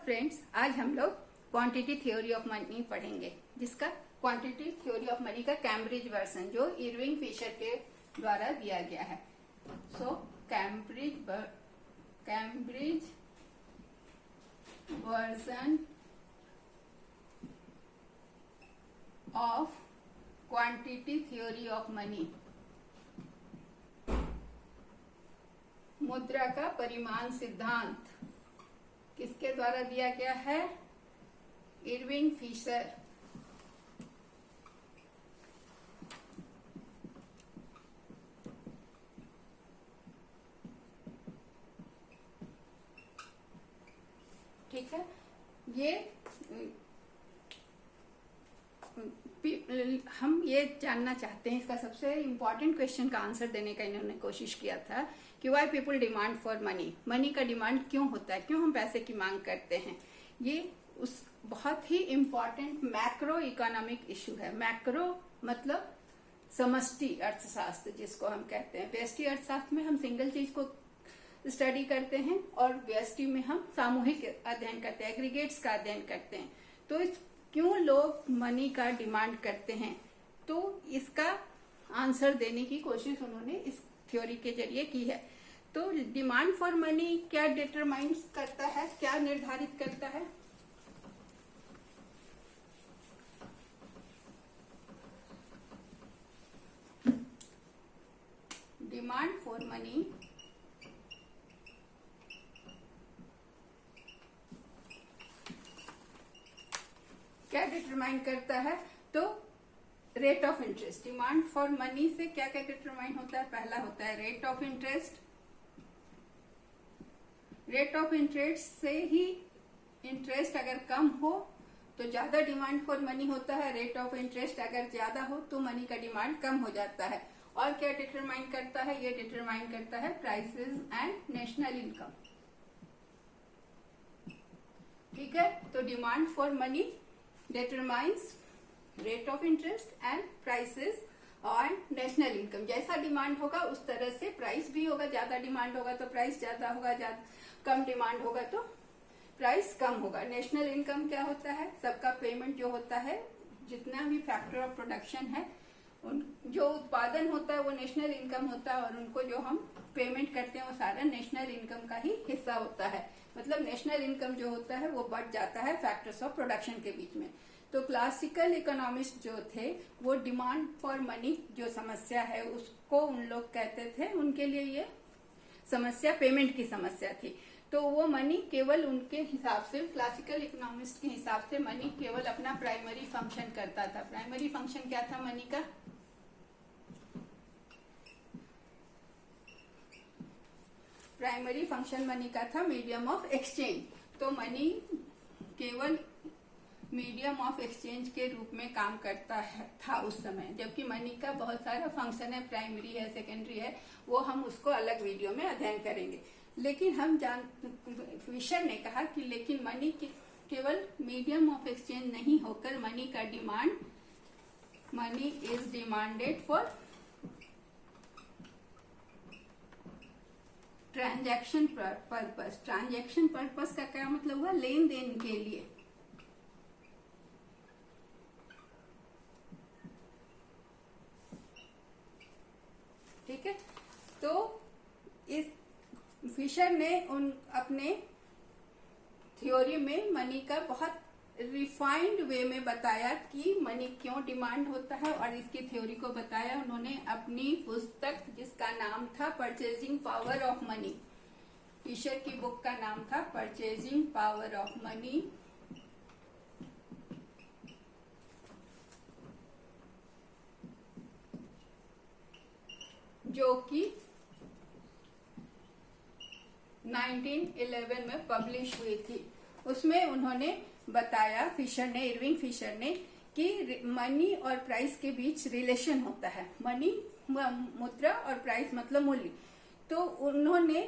Friends, आज हम लोग क्वांटिटी थ्योरी ऑफ मनी पढ़ेंगे, जिसका क्वांटिटी थ्योरी ऑफ मनी का कैम्ब्रिज वर्जन जो इरविंग फिशर के द्वारा दिया गया है। So Cambridge version of quantity theory of money, मुद्रा का परिमाण सिद्धांत किसके द्वारा दिया गया है? Irving Fisher. ठीक है, हम ये जानना चाहते हैं, इसका सबसे इम्पोर्टेंट क्वेश्चन का आंसर देने का इन्होंने कोशिश किया था कि why people demand for money. Money का डिमांड क्यों होता है, क्यों हम पैसे की मांग करते हैं। ये उस बहुत ही इम्पोर्टेंट मैक्रो इकोनॉमिक इशू है। मैक्रो मतलब समष्टि अर्थशास्त्र जिसको हम कहते हैं। व्यष्टि अर्थशास्त्र में हम सिंगल चीज को स्टडी करते हैं और व्यष्टि में हम सामूहिक अध्ययन करते हैं, एग्रीगेट्स का अध्ययन करते हैं। तो इस क्यों लोग मनी का डिमांड करते हैं, तो इसका आंसर देने की कोशिश उन्होंने इस थ्योरी के जरिए की है। तो डिमांड फॉर मनी क्या डिटरमाइंस करता है, क्या निर्धारित करता है? डिमांड फॉर मनी क्या डिटरमाइन करता है? तो rate of interest. Demand for money से क्या क्या डिटरमाइन होता है? पहला होता है rate of interest. Rate of interest से ही इंटरेस्ट अगर कम हो तो ज्यादा डिमांड फॉर मनी होता है, रेट ऑफ इंटरेस्ट अगर ज्यादा हो तो मनी का डिमांड कम हो जाता है। और क्या डिटरमाइन करता है? ये डिटरमाइन करता है प्राइसेस एंड नेशनल इनकम। ठीक है, तो demand for money determines rate of interest and prices and national income। जैसा डिमांड होगा उस तरह से प्राइस भी होगा। ज्यादा डिमांड होगा तो प्राइस ज्यादा होगा, कम डिमांड होगा तो प्राइस कम होगा। नेशनल इनकम क्या होता है? सबका पेमेंट जो होता है, जितना भी फैक्टर ऑफ प्रोडक्शन है, जो उत्पादन होता है वो नेशनल इनकम होता है, और उनको जो हम पेमेंट करते हैं वो सारा नेशनल इनकम का ही हिस्सा होता है। मतलब नेशनल इनकम जो होता है वो बढ़ जाता है फैक्टर्स ऑफ प्रोडक्शन के बीच में। तो क्लासिकल इकोनॉमिस्ट जो थे वो डिमांड फॉर मनी जो समस्या है उसको उन लोग कहते थे, उनके लिए ये समस्या पेमेंट की समस्या थी। तो वो मनी केवल उनके हिसाब से, क्लासिकल इकोनॉमिस्ट के हिसाब से मनी केवल अपना प्राइमरी फंक्शन करता था। प्राइमरी फंक्शन क्या था मनी का? प्राइमरी फंक्शन मनी का था मीडियम ऑफ एक्सचेंज। तो मनी केवल मीडियम ऑफ एक्सचेंज के रूप में काम करता था उस समय। जबकि मनी का बहुत सारा फंक्शन है, प्राइमरी है, सेकेंडरी है, वो हम उसको अलग वीडियो में अध्ययन करेंगे। लेकिन फिशर ने कहा कि लेकिन मनी केवल मीडियम ऑफ एक्सचेंज नहीं होकर मनी का demand, money is demanded for transaction purpose. Transaction purpose का क्या मतलब हुआ? लेन देन के लिए। ठीक है, तो इस फिशर ने अपने थ्योरी में मनी का बहुत रिफाइंड वे में बताया कि मनी क्यों डिमांड होता है, और इसकी थ्योरी को बताया उन्होंने अपनी पुस्तक जिसका नाम था purchasing power of money. Fisher की बुक का नाम था परचेजिंग पावर ऑफ मनी, जो कि 1911 में पब्लिश हुई थी। उसमें उन्होंने बताया, इरविंग फिशर ने, कि मनी और प्राइस के बीच रिलेशन होता है। मनी मुद्रा और प्राइस मतलब मूल्य। तो उन्होंने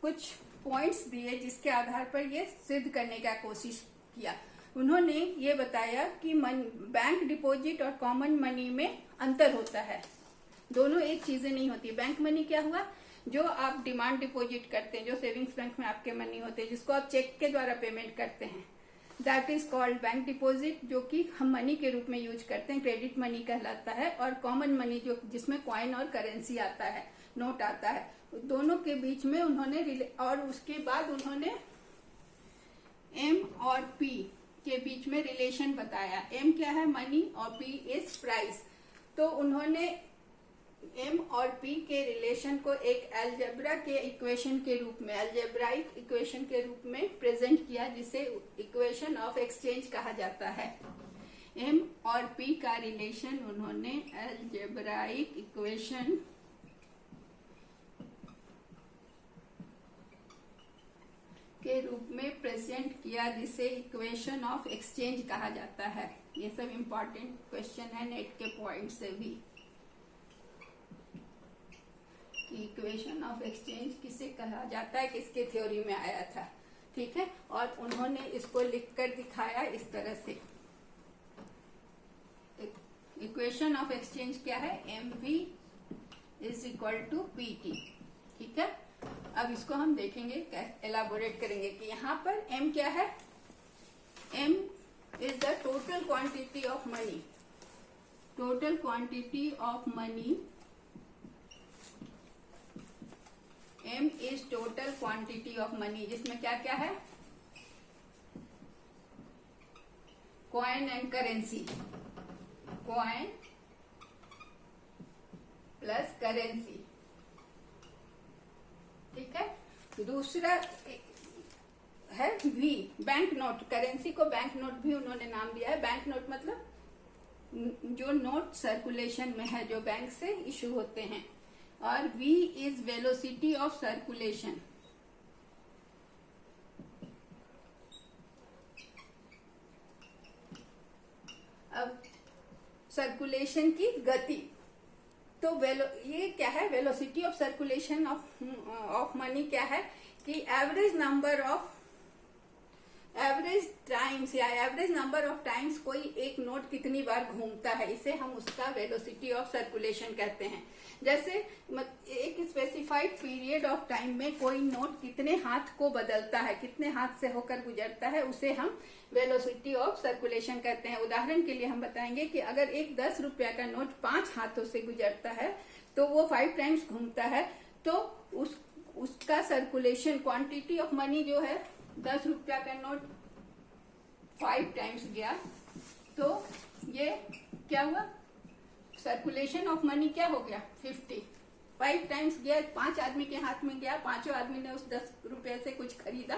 कुछ पॉइंट्स दिए जिसके आधार पर ये सिद्ध करने का कोशिश किया। उन्होंने ये बताया कि बैंक डिपॉजिट और कॉमन मनी में अंतर होता है। दोनों एक चीजें नहीं होती। बैंक मनी क्या हुआ? जो आप डिमांड डिपॉजिट करते हैं, जो सेविंग्स बैंक में आपके मनी होते हैं, जिसको आप चेक के द्वारा पेमेंट करते हैं, that is called bank deposit, जो कि हम मनी के रूप में यूज करते हैं, क्रेडिट मनी कहलाता है। और कॉमन मनी जो जिसमें कॉइन और करेंसी आता है, नोट आता है, दोनों के बीच में उन्होंने, और उसके बाद उन्होंने एम और पी के बीच में रिलेशन बताया। एम क्या है? मनी, और पी इज प्राइस। तो उन्होंने एम और पी के रिलेशन को एक अलजेब्रा के इक्वेशन के रूप में, अलजेब्राइक इक्वेशन के रूप में प्रेजेंट किया, जिसे इक्वेशन ऑफ एक्सचेंज कहा जाता है। एम और पी का रिलेशन उन्होंने अलजेब्राइक इक्वेशन के रूप में प्रेजेंट किया, जिसे इक्वेशन ऑफ एक्सचेंज कहा जाता है। ये सब इंपॉर्टेंट क्वेश्चन है नेट के पॉइंट से भी, कि इक्वेशन ऑफ एक्सचेंज किसे कहा जाता है, किसके थ्योरी में आया था। ठीक है, और उन्होंने इसको लिखकर दिखाया इस तरह से। इक्वेशन ऑफ एक्सचेंज क्या है? MV is equal to PT। ठीक है, अब इसको हम देखेंगे, एलाबोरेट करेंगे कि यहाँ पर M क्या है? M is the total quantity of money, total quantity of money. M is total quantity of money, जिसमें क्या क्या है? Coin and currency, coin plus currency. ठीक है, दूसरा है V, बैंक नोट। करेंसी को बैंक नोट भी उन्होंने नाम दिया है। बैंक नोट मतलब जो नोट सर्कुलेशन में है, जो बैंक से इशू होते हैं। और V is velocity of circulation. अब सर्कुलेशन की गति, तो ये क्या है? Velocity of circulation of money क्या है? कि average number of, average times या एवरेज नंबर ऑफ टाइम्स कोई एक नोट कितनी बार घूमता है, इसे हम उसका वेलोसिटी ऑफ सर्कुलेशन कहते हैं। जैसे एक स्पेसिफाइड पीरियड ऑफ टाइम में कोई नोट कितने हाथ को बदलता है, कितने हाथ से होकर गुजरता है, उसे हम वेलोसिटी ऑफ सर्कुलेशन कहते हैं। उदाहरण के लिए हम बताएंगे कि अगर एक 10 रुपया का नोट 5 हाथों से गुजरता है, तो वो 5 टाइम्स घूमता है, तो उसका सर्कुलेशन क्वांटिटी ऑफ मनी जो है, 10 रुपया का नोट 5 टाइम्स गया, तो ये क्या हुआ? सर्कुलेशन ऑफ मनी क्या हो गया? 50। 5 टाइम्स गया, 5 आदमी के हाथ में गया, 5 आदमी ने उस 10 रुपए से कुछ खरीदा,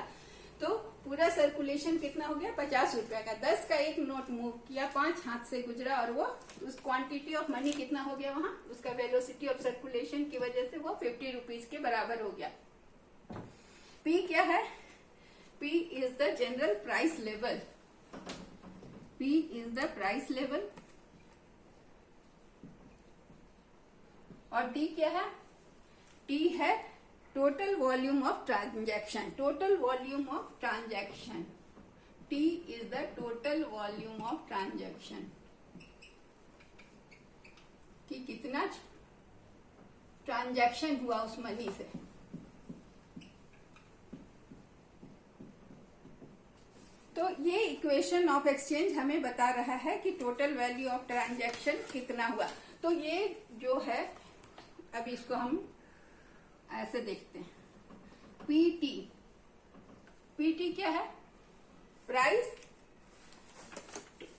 तो पूरा सर्कुलेशन कितना हो गया? 50 रुपया का। 10 का एक नोट मूव किया, 5 हाथ से गुजरा, और वो उस क्वांटिटी ऑफ मनी कितना हो गया वहां? उसका वेलोसिटी ऑफ सर्कुलेशन की वजह से वो 50 रुपीज के बराबर हो गया। P क्या है? P is the general price level, P is the price level. और T क्या है? T है total volume of transaction, total volume of transaction. T is the total volume of transaction, कि कितना ट्रांजैक्शन हुआ उस मनी से। तो ये इक्वेशन ऑफ एक्सचेंज हमें बता रहा है कि टोटल वैल्यू ऑफ ट्रांजैक्शन कितना हुआ। तो ये जो है, अभी इसको हम ऐसे देखते हैं। PT, PT क्या है? प्राइस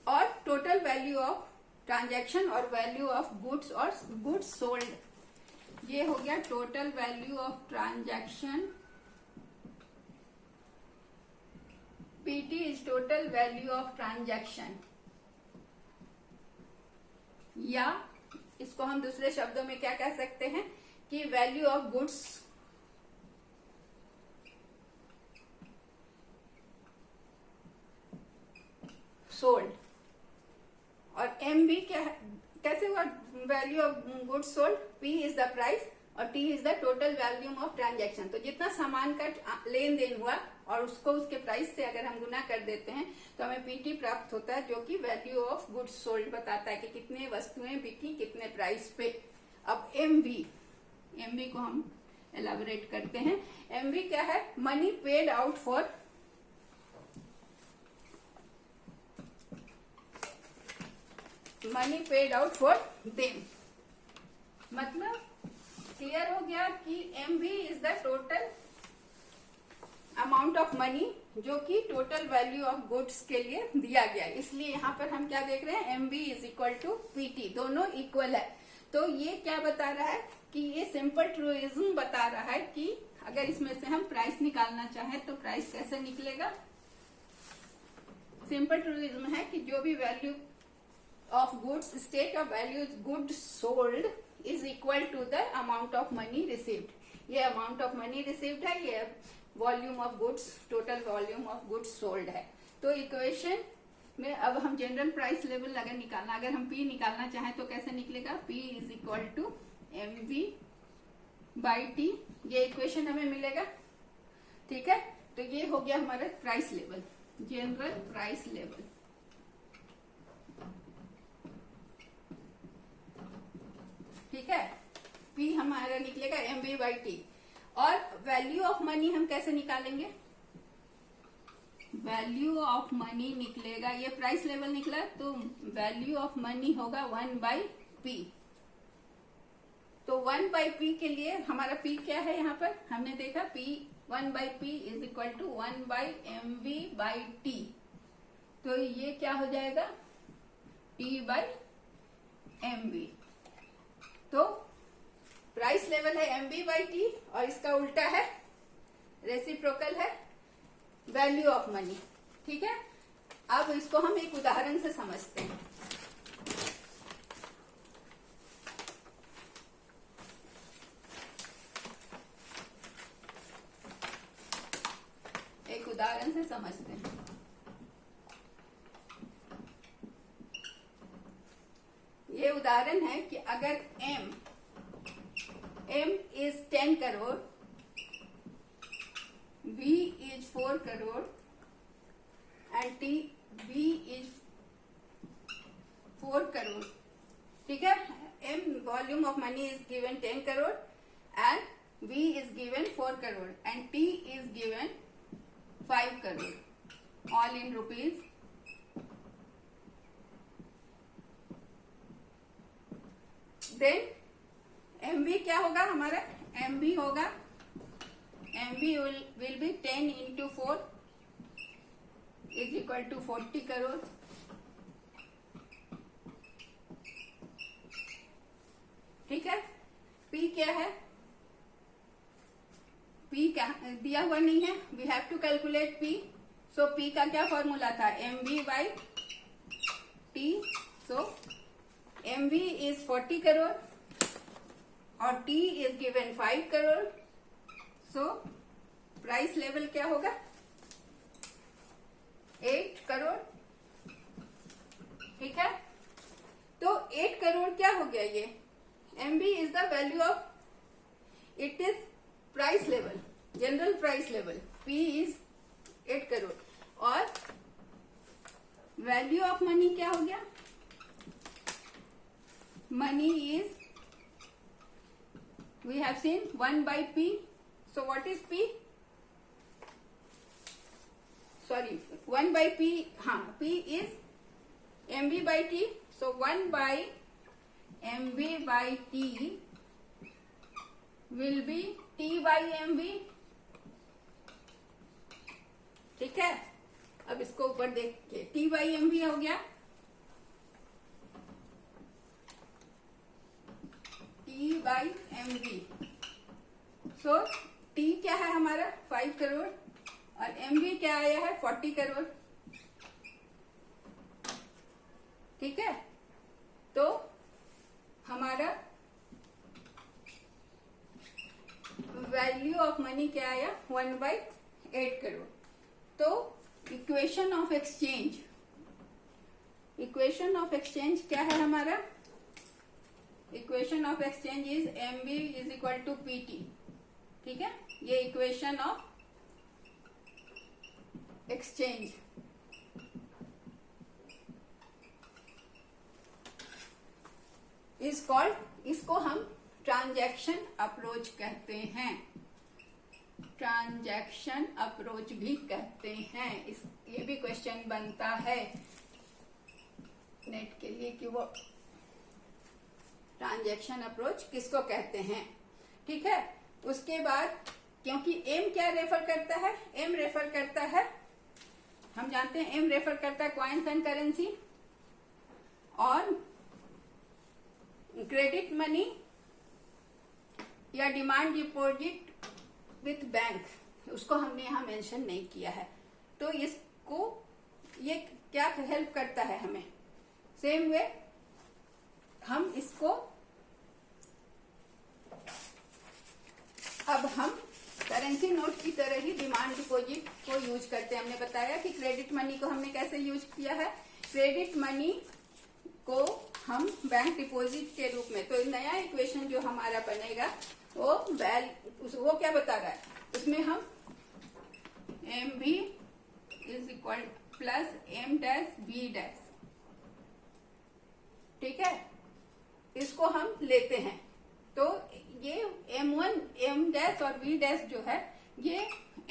और टोटल वैल्यू ऑफ ट्रांजैक्शन और वैल्यू ऑफ गुड्स और गुड्स सोल्ड। ये हो गया total value of transaction. PT is total value of transaction, या इसको हम दूसरे शब्दों में क्या कह सकते हैं कि वैल्यू ऑफ गुड्स सोल्ड। और MB क्या है? कैसे हुआ value of goods sold? P is the price और T is the total volume of transaction. तो जितना सामान का लेन देन हुआ और उसको उसके प्राइस से अगर हम गुना कर देते हैं, तो हमें PT प्राप्त होता है, जो कि वैल्यू ऑफ गुड्स सोल्ड बताता है कि कितने वस्तुएं बिकी कितने प्राइस पे। अब MV को हम एलाबोरेट करते हैं। एमवी क्या है? Money paid out for them. मतलब क्लियर हो गया कि MV is the total amount of money जो कि टोटल वैल्यू ऑफ गुड्स के लिए दिया गया है। इसलिए यहाँ पर हम क्या देख रहे हैं? MV is equal to PT, दोनों इक्वल है। तो ये क्या बता रहा है कि ये सिंपल ट्रूइज्म बता रहा है कि अगर इसमें से हम प्राइस निकालना चाहें तो प्राइस कैसे निकलेगा? सिंपल ट्रूइज्म है कि जो भी value of goods, state of value goods sold is equal to the amount of money received. ये अमाउंट ऑफ मनी रिसीव्ड है, ये volume of goods, total volume of goods sold है। तो इक्वेशन में अब हम जनरल प्राइस लेवल अगर हम पी निकालना चाहें तो कैसे निकलेगा? P is equal to M V by T, ये इक्वेशन हमें मिलेगा। ठीक है, तो ये हो गया हमारा price level, general price level. ठीक है, पी हमारा निकलेगा एम वी बाई टी। और वैल्यू ऑफ मनी हम कैसे निकालेंगे? वैल्यू ऑफ मनी निकलेगा, ये प्राइस लेवल निकला तो वैल्यू ऑफ मनी होगा 1 बाई पी। तो 1 बाई पी के लिए हमारा पी क्या है? यहाँ पर हमने देखा P 1 by P is equal to 1 by M V by T. तो ये क्या हो जाएगा? T by M V. तो प्राइस लेवल है एम बी बाई टी और इसका उल्टा है, रेसिप्रोकल है वैल्यू ऑफ मनी। ठीक है, अब इसको हम एक उदाहरण से समझते हैं। एक उदाहरण से समझते हैं। ये उदाहरण है कि अगर M is 10 crore, V is 4 crore and V is 4 crore. ठीक है, M volume of money is given 10 crore and V is given 4 crore and T is given 5 crore, all in rupees. Then MV क्या होगा हमारा? MV होगा, MV will be 10 into 4 is equal to 40 crore। ठीक है, P क्या है? P क्या दिया हुआ नहीं है, we have to calculate P। So P का क्या फॉर्मूला था? MV by T। So MV is 40 crore और T is given 5 crore. So price level क्या होगा? 8 करोड़। ठीक है, तो 8 करोड़ क्या हो गया? ये MB is the value of, it is price level, general price level. P is 8 crore और वैल्यू ऑफ मनी क्या हो गया? Money is, we have seen 1 by P. So what is P? Sorry, 1 by P. P is MV by T. So 1 by MV by T will be T by MV. ठीक है, अब इसको ऊपर देखिए, T by MV हो गया, T by MV। So T क्या है हमारा? 5 करोड़ और MV क्या आया है? 40 करोड़। ठीक है, तो हमारा वैल्यू ऑफ मनी क्या आया? 1 by 8 करोड़। तो equation of exchange, equation of exchange क्या है हमारा? Equation of exchange is MV is equal to PT। ठीक है, ये equation of exchange. Is called, इसको हम ट्रांजैक्शन अप्रोच कहते हैं, ट्रांजैक्शन अप्रोच भी कहते हैं। ये भी क्वेश्चन बनता है नेट के लिए कि वो ट्रांजैक्शन अप्रोच किसको कहते हैं। ठीक है, उसके बाद क्योंकि एम क्या रेफर करता है, एम रेफर करता है, हम जानते हैं एम रेफर करता है कॉइन्स एंड करेंसी और क्रेडिट मनी या डिमांड डिपॉजिट विथ बैंक, उसको हमने यहां मेंशन नहीं किया है। तो इसको ये क्या हेल्प करता है हमें, सेम वे हम इसको अब हम करेंसी नोट की तरह ही डिमांड डिपॉजिट को यूज करते हैं। हमने बताया कि क्रेडिट मनी को हमने कैसे यूज किया है, क्रेडिट मनी को हम बैंक डिपॉजिट के रूप में। तो नया इक्वेशन जो हमारा बनेगा वो क्या बता रहा है, उसमें हम M B is equal plus M dash B dash, ठीक है, इसको हम लेते हैं। तो ये M1 M डैश और V डैश जो है ये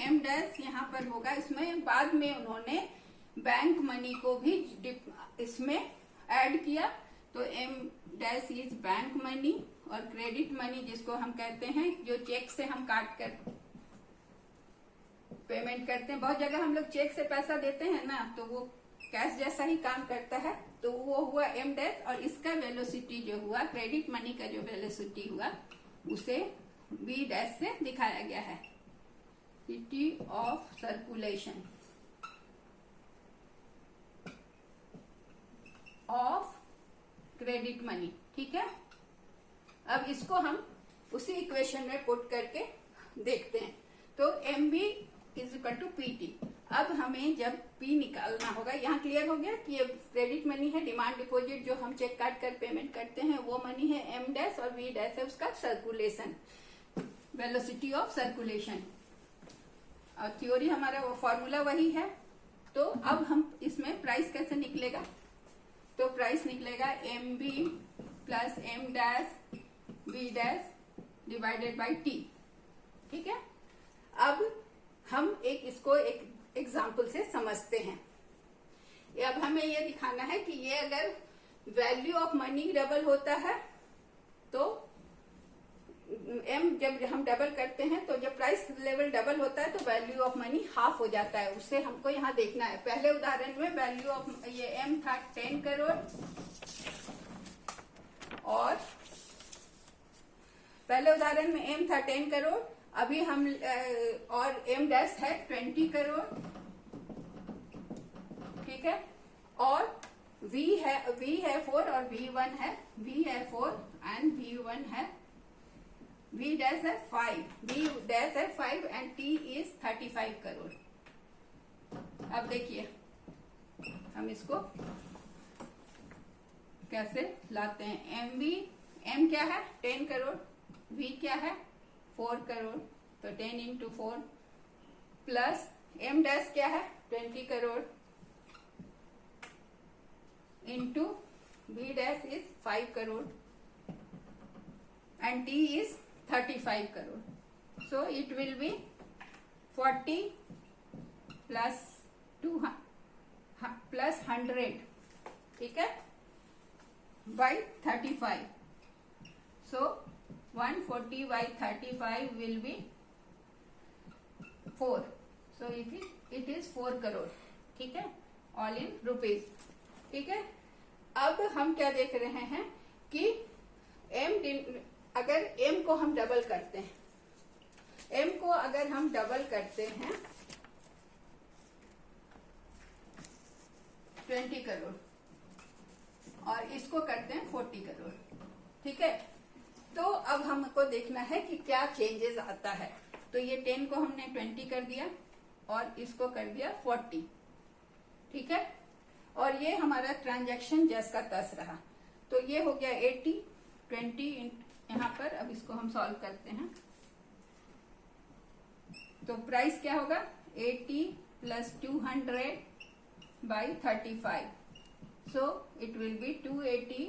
M डैश यहाँ पर होगा। इसमें बाद में उन्होंने बैंक मनी को भी इसमें ऐड किया, तो M dash is bank money और क्रेडिट मनी जिसको हम कहते हैं जो चेक से हम काट कर पेमेंट करते हैं। बहुत जगह हम लोग चेक से पैसा देते हैं ना, तो वो कैश जैसा ही काम करता है, तो वो हुआ M डैश। और इसका वेलोसिटी जो हुआ, क्रेडिट मनी का जो वेलोसिटी हुआ उसे V डैश से दिखाया गया है, city of circulation of credit money. ठीक है, अब इसको हम उसी इक्वेशन में पुट करके देखते हैं। तो M B is equal to P T. अब हमें जब P निकालना होगा, यहाँ क्लियर हो गया कि ये क्रेडिट मनी है, डिमांड डिपॉजिट जो हम चेक काट कर पेमेंट करते हैं वो मनी है, M डैश और V डैश है उसका सर्कुलेशन, वेलोसिटी ऑफ सर्कुलेशन। और थ्योरी हमारा वो फॉर्मूला वही है। तो अब हम इसमें प्राइस कैसे निकलेगा, तो प्राइस निकलेगा M B plus M dash B dash divided by T. ठीक है, अब हम इसको एक एग्जाम्पल से समझते हैं। अब हमें ये दिखाना है कि ये अगर वैल्यू ऑफ मनी डबल होता है तो एम जब हम डबल करते हैं तो जब प्राइस लेवल डबल होता है तो वैल्यू ऑफ मनी हाफ हो जाता है। उससे हमको यहाँ देखना है। पहले उदाहरण में वैल्यू ऑफ ये एम था 10 करोड़ और पहले उदाहरण में एम था 10 करोड़, अभी हम और एम डैश है 20 करोड़। ठीक है, और V है 4 और V1 है, V है 4 एंड V1 है, V डैश है 5, V डैश है 5 एंड T इज 35 करोड़। अब देखिए हम इसको कैसे लाते हैं। M क्या है 10 करोड़, V क्या है 4 करोड़, तो 10 इंटू 4 प्लस M डैश क्या है 20 crore into V dash is 5 crore and T is 35 crore. So it will be 40 plus 2 plus 100, ठीक है, by 35. So 140 by 35 will be 4. So it is 4 crore. ठीक है, all in rupees. ठीक है, अब हम क्या देख रहे हैं कि अगर M को हम डबल करते हैं, M को अगर हम डबल करते हैं 20 करोड़ और इसको करते हैं 40 करोड़। ठीक है, तो अब हमको देखना है कि क्या चेंजेस आता है। तो ये 10 को हमने 20 कर दिया और इसको कर दिया 40। ठीक है, और ये हमारा ट्रांजैक्शन जैस का तस रहा। तो ये हो गया 80, 20 यहाँ पर। अब इसको हम सॉल्व करते हैं तो प्राइस क्या होगा 80 plus 200 by 35. So it will be 280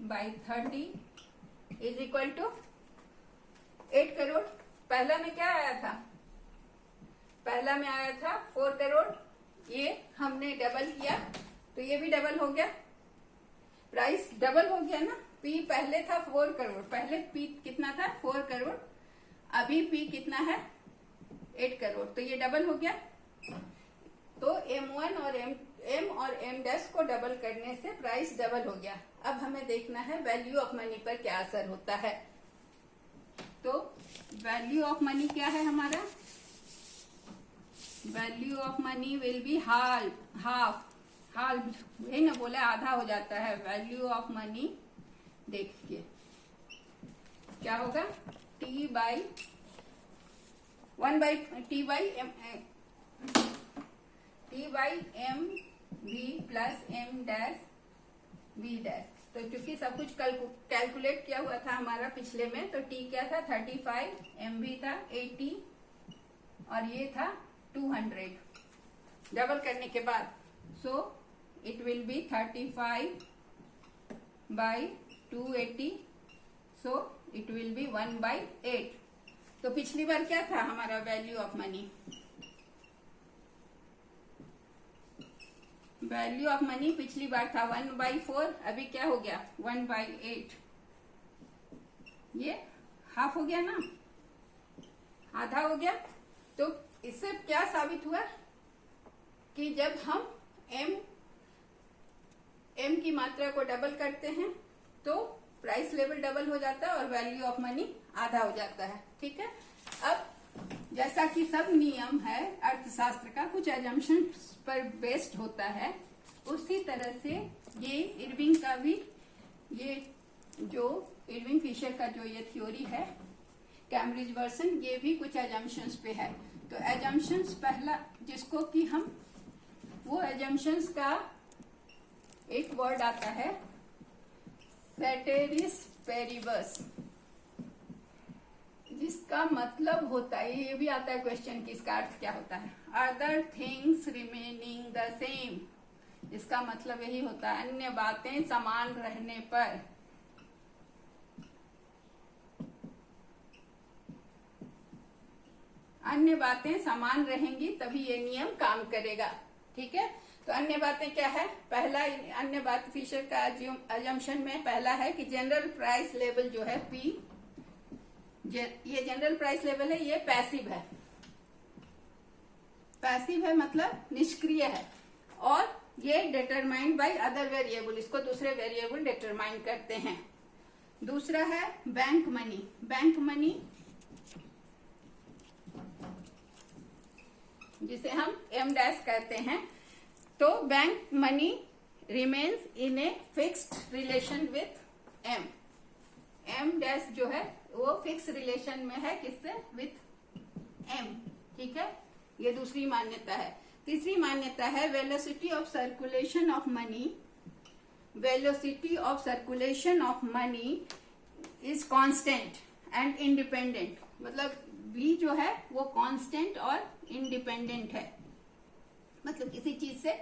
by 30 is equal to 8 crore. पहला में क्या आया था? पहला में आया था 4 करोड़। ये हमने डबल किया तो ये भी डबल हो गया, प्राइस डबल हो गया ना। पी पहले था 4 करोड़, पहले पी कितना था? 4 करोड़। अभी पी कितना है? 8 करोड़। तो ये डबल हो गया। तो M1 और M और M डैश को डबल करने से प्राइस डबल हो गया। अब हमें देखना है वैल्यू ऑफ मनी पर क्या असर होता है। तो वैल्यू ऑफ मनी क्या है हमारा? Value of money will be half यही ना बोले, आधा हो जाता है। वैल्यू ऑफ मनी देखिए क्या होगा? T by M V plus M dash V dash. तो क्योंकि सब कुछ कैलकुलेट किया हुआ था हमारा पिछले में, तो टी क्या था? 35, एम वी था 80 और ये था 200 डबल करने के बाद। So it will be 35 by 280, so it will be 1/8। तो पिछली बार क्या था हमारा value of money? Value of money पिछली बार था 1/4, अभी क्या हो गया? 1/8। ये हाफ हो गया ना, आधा हो गया। तो इससे क्या साबित हुआ कि जब हम एम की मात्रा को डबल करते हैं तो प्राइस लेवल डबल हो जाता है और वैल्यू ऑफ मनी आधा हो जाता है। ठीक है। अब जैसा कि सब नियम है अर्थशास्त्र का, कुछ एजम्पशन पर बेस्ड होता है, उसी तरह से ये इरविंग का भी, ये जो इरविंग फिशर का जो ये थ्योरी है कैम्ब्रिज वर्सन, ये भी कुछ एजम्पशंस पे है। तो एजम्पशंस पहला जिसको कि हम, वो एजम्पशंस का एक वर्ड आता है सेटेरिस पेरिबस, जिसका मतलब होता है, ये भी आता है क्वेश्चन की, इसका अर्थ क्या होता है? Other things remaining the same. इसका मतलब यही होता है अन्य बातें समान रहने पर। अन्य बातें समान रहेंगी तभी ये नियम काम करेगा। ठीक है। तो अन्य बातें क्या है? पहला अन्य बात फिशर का अजम्पशन में पहला है कि जनरल प्राइस लेवल जो है पी, ये जनरल प्राइस लेवल है, ये पैसिव है। पैसिव है मतलब निष्क्रिय है, और ये डिटरमाइंड बाय अदर वेरिएबल, इसको दूसरे वेरिएबल डिटरमाइन करते हैं। दूसरा है बैंक मनी। बैंक मनी जिसे हम एम डैश कहते हैं। तो bank money remains in a fixed relation with M. M dash जो है वो फिक्स रिलेशन में है किससे? With M. ठीक है। ये दूसरी मान्यता है। तीसरी मान्यता है velocity of circulation of money. Velocity of circulation of money is constant and independent. मतलब v जो है वो कांस्टेंट और इंडिपेंडेंट है, मतलब किसी चीज से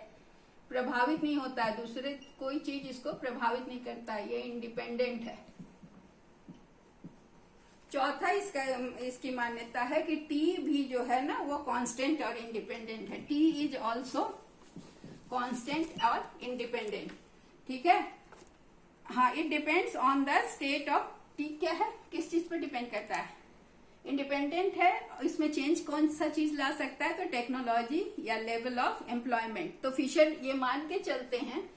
प्रभावित नहीं होता है, दूसरे कोई चीज इसको प्रभावित नहीं करता है, ये इंडिपेंडेंट है। चौथा इसकी मान्यता है कि टी भी जो है ना वो कांस्टेंट और इंडिपेंडेंट है। टी इज ऑल्सो कांस्टेंट और इंडिपेंडेंट। ठीक है। हाँ, it depends on the state of T. क्या है? किस चीज पर डिपेंड करता है? इंडिपेंडेंट है। इसमें चेंज कौन सा चीज ला सकता है? तो टेक्नोलॉजी या लेवल ऑफ एम्प्लॉयमेंट। तो फिशर ये मान के चलते हैं,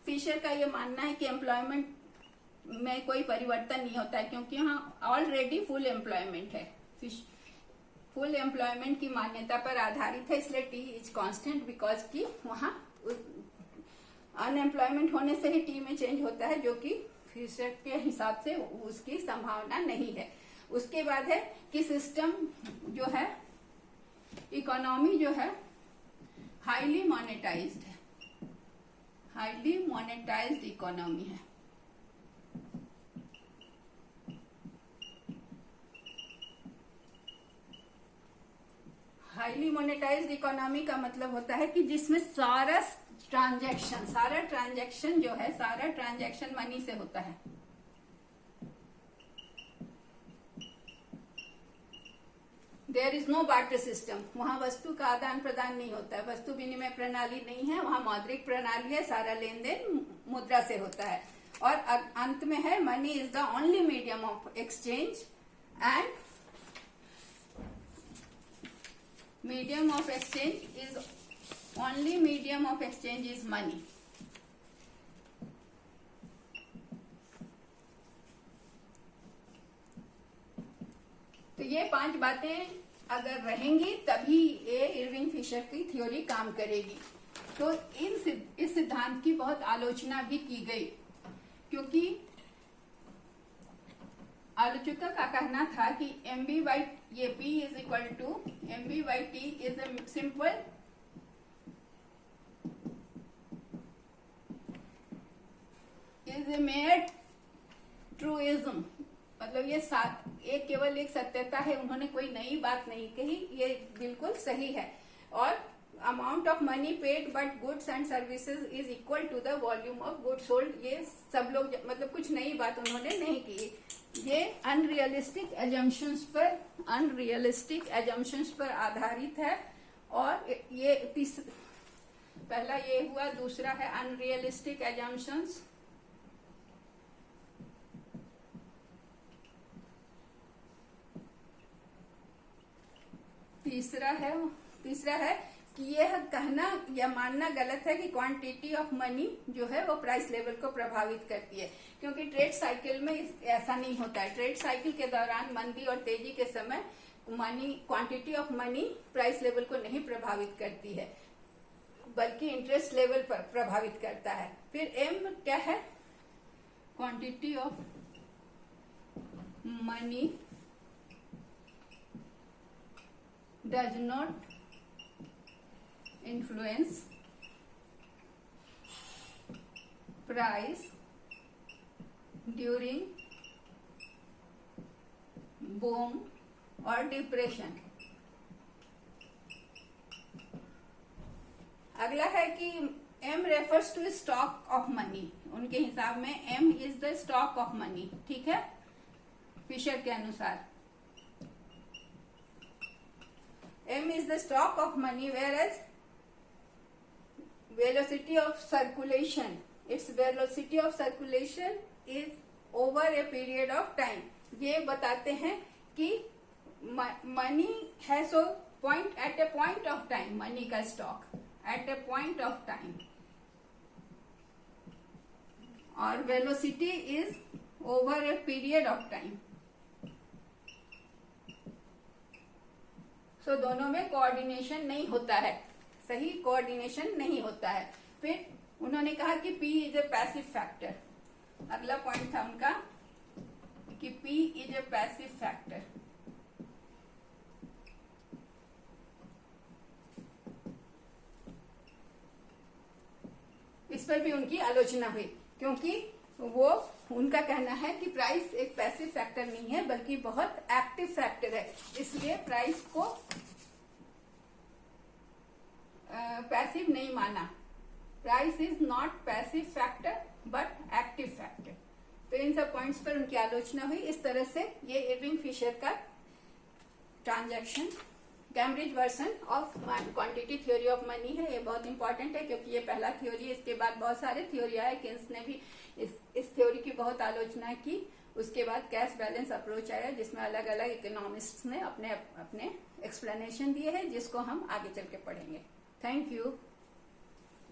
फिशर का ये मानना है कि एम्प्लॉयमेंट में कोई परिवर्तन नहीं होता है, क्योंकि यहाँ ऑलरेडी फुल एम्प्लॉयमेंट है। फुल एम्प्लॉयमेंट की मान्यता पर आधारित है, इसलिए टी इज कांस्टेंट बिकॉज कि वहाँ अनएम्प्लॉयमेंट होने से ही टी में चेंज होता है, जो कि फिशर के हिसाब से उसकी संभावना नहीं है। उसके बाद है कि सिस्टम जो है, इकोनॉमी जो है हाईली मोनेटाइज्ड है। हाईली मोनेटाइज्ड इकोनॉमी है। हाईली मोनेटाइज्ड इकोनॉमी का मतलब होता है कि जिसमें सारा ट्रांजैक्शन जो है, सारा ट्रांजैक्शन मनी से होता है। There is no barter system, वहां वस्तु का आदान प्रदान नहीं होता है, वस्तु विनिमय प्रणाली नहीं है, वहां मौद्रिक प्रणाली है, सारा लेन देन मुद्रा से होता है। और अंत में है money is the only medium of exchange and medium of exchange is only medium of exchange is money. तो ये 5 बातें अगर रहेंगी तभी ये इरविंग फिशर की थ्योरी काम करेगी। तो इस सिद्धांत की बहुत आलोचना भी की गई, क्योंकि आलोचकों का कहना था कि mb by ये p is equal to mb by t is a simple is a mere truism, मतलब ये केवल एक सत्यता है, उन्होंने कोई नई बात नहीं कही, ये बिल्कुल सही है। और amount of money paid but goods and services is equal to the volume of goods sold, ये सब लोग मतलब कुछ नई बात उन्होंने नहीं की। ये अनरियलिस्टिक एजम्पशंस पर आधारित है। और ये पहला ये हुआ, दूसरा है अनरियलिस्टिक एजम्पशंस, तीसरा है कि यह कहना या मानना गलत है कि क्वांटिटी ऑफ मनी जो है वो प्राइस लेवल को प्रभावित करती है, क्योंकि ट्रेड साइकिल में ऐसा नहीं होता है। ट्रेड साइकिल के दौरान मंदी और तेजी के समय quantity of money price level को नहीं प्रभावित करती है, बल्कि इंटरेस्ट लेवल पर प्रभावित करता है। फिर एम क्या है, quantity of money does not influence price during boom or depression। अगला है कि M refers to stock of money, उनके हिसाब में M is the stock of money, ठीक है, फिशर के अनुसार। M is the stock of money, whereas velocity of circulation, its velocity of circulation is over a period of time। ये बताते हैं कि मनी है so point at a point of time, money का stock at a point of time, और velocity is over a period of time. So दोनों में coordination नहीं होता है, सही कोऑर्डिनेशन नहीं होता है। फिर उन्होंने कहा कि P is a passive factor, अगला पॉइंट था उनका कि P is a passive factor. इस पर भी उनकी आलोचना हुई, क्योंकि वो उनका कहना है कि प्राइस एक पैसिव फैक्टर नहीं है बल्कि बहुत एक्टिव फैक्टर है, इसलिए प्राइस को पैसिव नहीं माना। Price is not passive factor but active factor. तो इन सब पॉइंट्स पर उनकी आलोचना हुई। इस तरह से ये इरविंग फिशर का transaction Cambridge version of quantity theory of money है। ये बहुत इंपॉर्टेंट है क्योंकि ये पहला थ्योरी है, इसके बाद बहुत सारे थ्योरी आए। किन्स ने भी इस थ्योरी की बहुत आलोचना की। उसके बाद कैश बैलेंस अप्रोच आया जिसमें अलग अलग इकोनॉमिस्ट्स ने अपने अपने एक्सप्लेनेशन दिए हैं, जिसको हम आगे चल के पढ़ेंगे। Thank you.